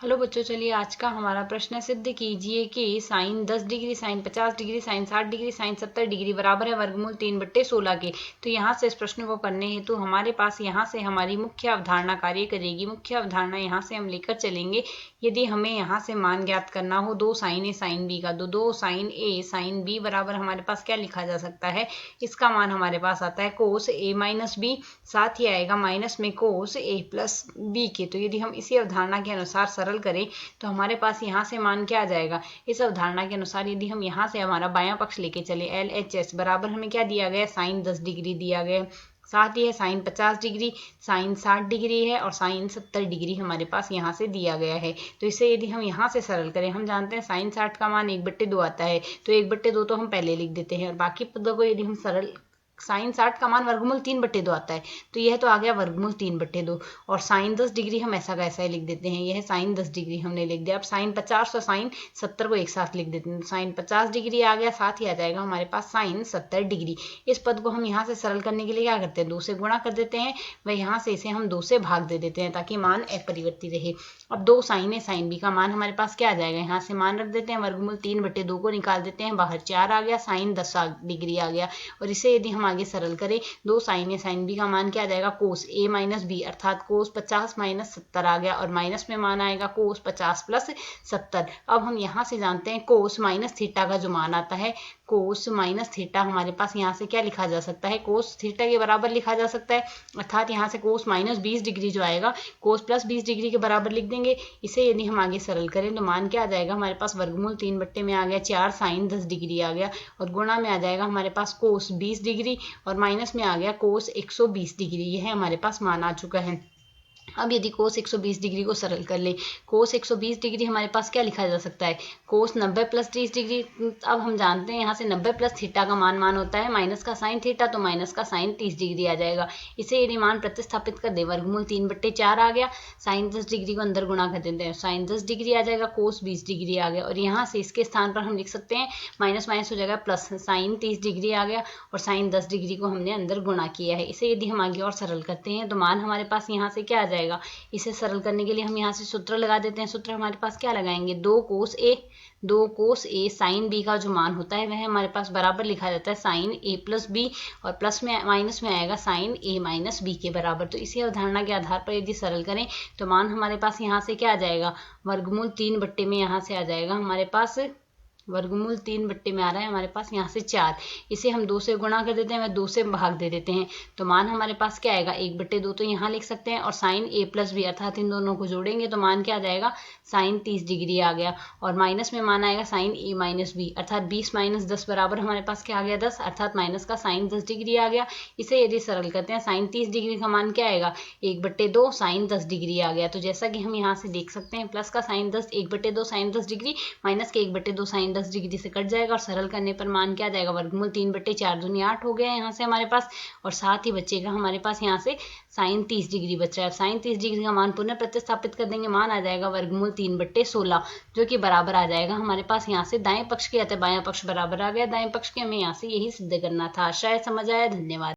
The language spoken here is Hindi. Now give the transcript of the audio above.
हेलो बच्चों, चलिए आज का हमारा प्रश्न सिद्ध कीजिए कि sine 10 degree, sine 50 degree, sine 60 degree, sine 70 degree बराबर है वर्गमूल 3/16 के। तो यहाँ से इस प्रश्न को करने हेतु हमारे पास यहाँ से हमारी मुख्य अवधारणा कार्य करेगी। मुख्य अवधारणा यहाँ से हम लेकर चलेंगे। यदि हमें यहाँ से मान ज्ञात करना हो दो साइन ए साइन बी का, दो साइन ए साइन बी बराबर हमारे पास क्या लिखा जा सकता है। इसका मान हमारे पास आता है कोस ए माइनस बी, साथ ही आएगा माइनस में कोस ए प्लस बी के। तो यदि हम इसी अवधारणा के अनुसार सरल करें तो हमारे पास यहाँ से मान क्या आ जाएगा। इस अवधारणा के अनुसार यदि हम यहाँ से हमारा बायां पक्ष लेके चले LHS बराबर हमें क्या दिया गया, साइन 10 डिग्री दिया गया, साथ ही है साइन 50 डिग्री, साइन 60 डिग्री है और साइन 70 डिग्री हमारे पास यहाँ से दिया गया है। तो इसे यदि हम यहाँ से सरल करें, हम जानते हैं साइन 60 का मान 1/2 आता है, तो 1/2 तो हम पहले लिख देते हैं और बाकी पदों को यदि हम सरल, साइन 60 का मान वर्गमूल 3/2 आता है, तो यह तो आ गया वर्गमूल 3/2। और साइन 10 डिग्री हम ऐसा का ऐसा ही लिख देते हैं, यह साइन 10 डिग्री हमने लिख दिया। अब साइन 50 और साइन 70 को एक साथ लिख देते हैं, तो साइन 50 डिग्री आ गया, साथ ही आ जाएगा हमारे पास साइन 70 डिग्री। इस पद को हम यहाँ से सरल करने के लिए क्या करते हैं, 2 से गुणा कर देते हैं, वह यहाँ से इसे हम 2 से भाग दे देते हैं ताकि मान अपरिवर्तित रहे। अब दो साइन ए साइन बी का मान हमारे पास क्या आ जाएगा, यहाँ से मान रख देते हैं, वर्गमूल 3/2 को निकाल देते हैं, बाहर 4 आ गया, साइन 10 डिग्री आ गया। और इसे यदि हम आगे सरल करें, दो साइन ए साइन बी का मान क्या आ जाएगा, कोस ए माइनस बी, अर्थात कोस 50 माइनस 70 आ गया और माइनस में मान आएगा कोस 50 प्लस 70। अब हम यहाँ से जानते हैं कोस माइनस थीटा का जो मान आता है, कोस माइनस थीटा हमारे पास यहाँ से क्या लिखा जा सकता है, कोस थीटा के बराबर लिखा जा सकता है, अर्थात यहाँ से कोस माइनस 20 डिग्री जो आएगा कोस प्लस 20 डिग्री के बराबर लिख देंगे। इसे यदि हम आगे सरल करें तो मान क्या आ जाएगा हमारे पास, वर्गमूल 3/में आ गया 4 साइन 10 डिग्री आ गया और गुणा में आ जाएगा हमारे पास कोस 20 डिग्री और माइनस में आ गया कोस 120 डिग्री। यह हमारे पास मान आ चुका है। अब यदि कोस 120 डिग्री को सरल कर ले, कोस 120 डिग्री हमारे पास क्या लिखा जा सकता है, कोस 90 प्लस 30 डिग्री। अब हम जानते हैं यहाँ से 90 प्लस थीटा का मान होता है माइनस का साइन थीटा, तो माइनस का साइन 30 डिग्री आ जाएगा। इसे यदि मान प्रतिस्थापित कर दे, वर्गमूल 3/4 आ गया, साइन 10 डिग्री को अंदर गुणा कर देते हैं, साइन 10 डिग्री आ जाएगा, कोस 20 डिग्री आ गया और यहाँ से इसके स्थान पर हम लिख सकते हैं माइनस माइनस हो जाएगा प्लस, साइन 30 डिग्री आ गया और साइन 10 डिग्री को हमने अंदर गुणा किया है। इसे यदि हम आगे और सरल करते हैं तो मान हमारे पास यहाँ से क्या आ जाएगा, इसे सरल करने के लिए हम यहाँ से सूत्र लगा देते हैं। सूत्र हमारे पास क्या लगाएंगे, 2 कोस ए साइन बी का जो मान होता है वह हमारे पास बराबर लिखा जाता है साइन ए प्लस बी और प्लस में माइनस में आएगा साइन ए माइनस बी के बराबर। तो इसी अवधारणा के आधार पर यदि सरल करें तो मान हमारे पास यहाँ से क्या आ जाएगा, वर्गमूल 3/में यहाँ से आ जाएगा हमारे पास, वर्गमूल 3/में आ रहा है हमारे पास यहाँ से 4। इसे हम 2 से गुणा कर देते हैं, वह 2 से भाग दे देते हैं, तो मान हमारे पास क्या आएगा, 1/2 तो यहाँ लिख सकते हैं और साइन ए प्लस बी अर्थात इन दोनों को जोड़ेंगे तो मान क्या आ जाएगा, साइन 30 डिग्री आ गया और माइनस में मान आएगा साइन ए माइनस बी, अर्थात 20 माइनस 10 बराबर हमारे पास क्या आ गया, 10, अर्थात माइनस का साइन 10 डिग्री आ गया। इसे यदि सरल करते हैं, साइन 30 डिग्री का मान क्या आएगा, 1/2 साइन 10 डिग्री आ गया। तो जैसा कि हम यहाँ से देख सकते हैं, प्लस का साइन 10 1/2 साइन 10 डिग्री माइनस के 1/2 साइन 10 डिग्री से कट जाएगा और सरल करने पर मान क्या आ जाएगा, वर्गमूल 3/4 दूनी 8 हो गया यहाँ से हमारे पास और साथ ही बचेगा हमारे पास यहाँ से साइन 30 डिग्री बच रहा है। साइन 30 डिग्री का मान पुनः प्रतिस्थापित कर देंगे, मान आ जाएगा वर्गमूल 3/16 जो कि बराबर आ जाएगा हमारे पास यहाँ से दाएं पक्ष के, या बायां पक्ष बराबर आ गया दाएं पक्ष के। हमें यहाँ से यही सिद्ध करना था। आशा है समझ आया। धन्यवाद।